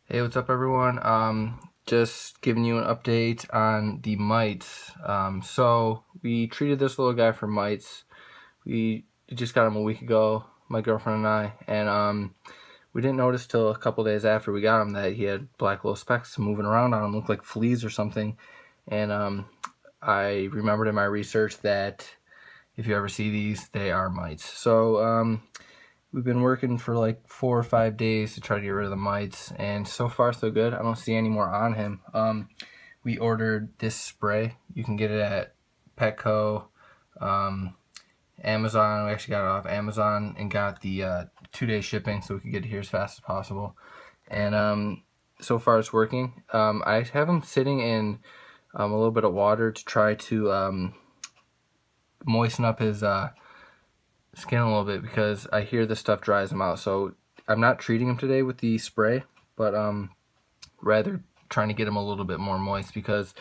Hey, what's up, everyone? Just giving you an update on the mites. So we treated this little guy for mites. We just got him a week ago, my girlfriend and I, and we didn't notice till a couple days after we got him that he had black little specks moving around on him, looked like fleas or something. And I remembered in my research that if you ever see these, they are mites. So we've been working for like 4 or 5 days to try to get rid of the mites, and so far so good. I don't see any more on him. We ordered this spray. You can get it at Petco, um, Amazon. We actually got it off Amazon and got the 2-day shipping so we could get it here as fast as possible. And so far it's working. I have him sitting in a little bit of water to try to moisten up his skin a little bit because I hear this stuff dries him out. So I'm not treating him today with the spray, but rather trying to get him a little bit more moist because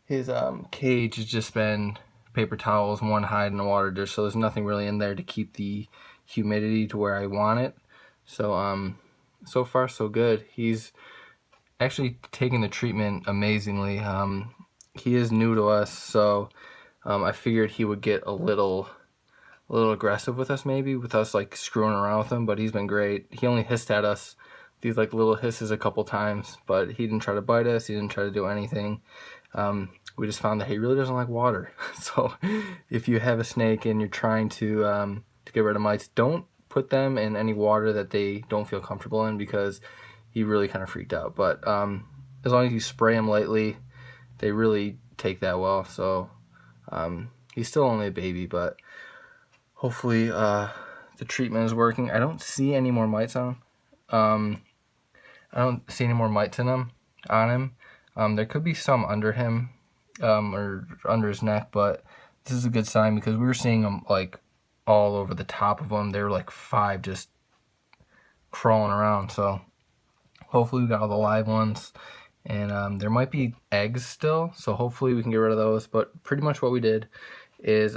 his cage has just been paper towels, one hide, and a water dish. So there's nothing really in there to keep the humidity to where I want it. So so far so good. He's actually taking the treatment amazingly. He is new to us, so I figured he would get a little aggressive with us, maybe with us like screwing around with him, but he's been great. He only hissed at us these like little hisses a couple times, but he didn't try to bite us. He didn't try to do anything. We just found that he really doesn't like water. So if you have a snake and you're trying to get rid of mites, don't put them in any water that they don't feel comfortable in, because he really kind of freaked out. But as long as you spray them lightly, they really take that well. So he's still only a baby, but hopefully the treatment is working. I don't see any more mites on him. I don't see any more mites in him on him. There could be some under him or under his neck, but this is a good sign because we were seeing them like all over the top of him. There were like 5 just crawling around. So hopefully we got all the live ones, and there might be eggs still. So hopefully we can get rid of those. But pretty much what we did is,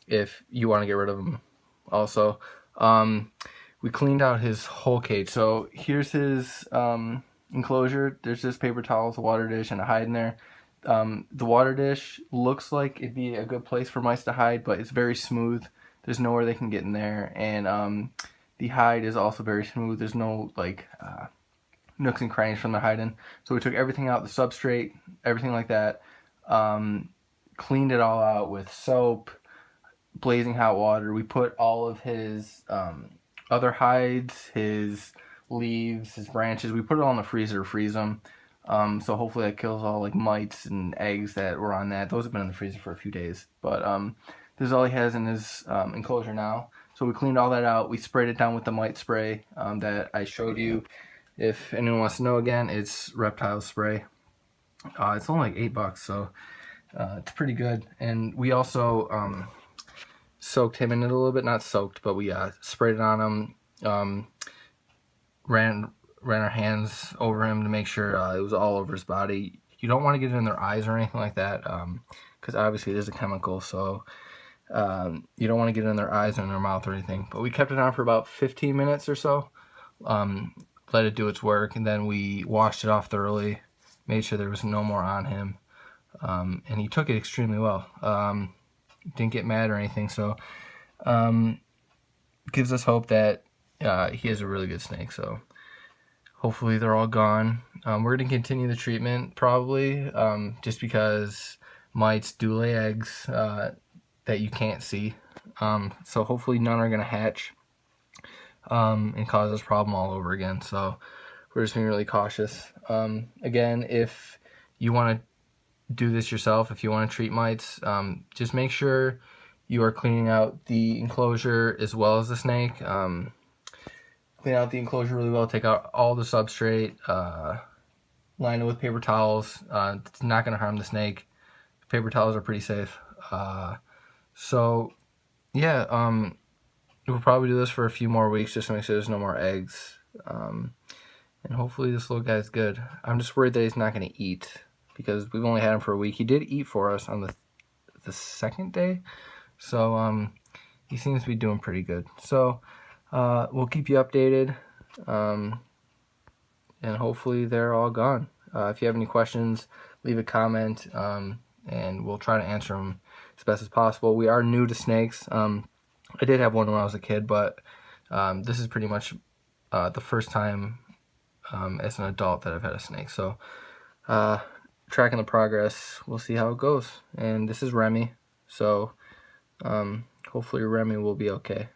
if you want to get rid of them also, we cleaned out his whole cage. So here's his enclosure. There's just paper towels, a water dish, and a hide in there. The water dish looks like it'd be a good place for mice to hide, but it's very smooth. There's nowhere they can get in there. And the hide is also very smooth. There's no like nooks and crannies from the hide in. So we took everything out, the substrate, everything like that. Cleaned it all out with soap, blazing hot water. We put all of his other hides, his leaves, his branches, we put it all in the freezer to freeze them. So hopefully that kills all like mites and eggs that were on that. Those have been in the freezer for a few days. But this is all he has in his enclosure now. So we cleaned all that out. We sprayed it down with the mite spray that I showed you. If anyone wants to know, again, it's reptile spray. It's only like $8, so it's pretty good. And we also soaked him in it a little bit. Not soaked, but we sprayed it on him. Ran our hands over him to make sure it was all over his body. You don't want to get it in their eyes or anything like that, because obviously it is a chemical, so you don't want to get it in their eyes or in their mouth or anything. But we kept it on for about 15 minutes or so. Let it do its work, and then we washed it off thoroughly, made sure there was no more on him. And he took it extremely well. Didn't get mad or anything, so gives us hope that he is a really good snake. So hopefully they're all gone. We're going to continue the treatment probably, just because mites do lay eggs that you can't see. So hopefully none are going to hatch and cause this problem all over again. So we're just being really cautious. Again, if you want to do this yourself, if you want to treat mites, just make sure you are cleaning out the enclosure as well as the snake. Clean out the enclosure really well, take out all the substrate, line it with paper towels. It's not going to harm the snake. Paper towels are pretty safe. So yeah, we'll probably do this for a few more weeks just to make sure there's no more eggs. And hopefully this little guy's good. I'm just worried that he's not going to eat, because we've only had him for a week. He did eat for us on the second day, so he seems to be doing pretty good. So we'll keep you updated. and hopefully they're all gone. If you have any questions, leave a comment, and we'll try to answer them as best as possible. We are new to snakes. I did have one when I was a kid, but this is pretty much the first time as an adult that I've had a snake. So tracking the progress, we'll see how it goes. And this is Remy, so hopefully Remy will be okay.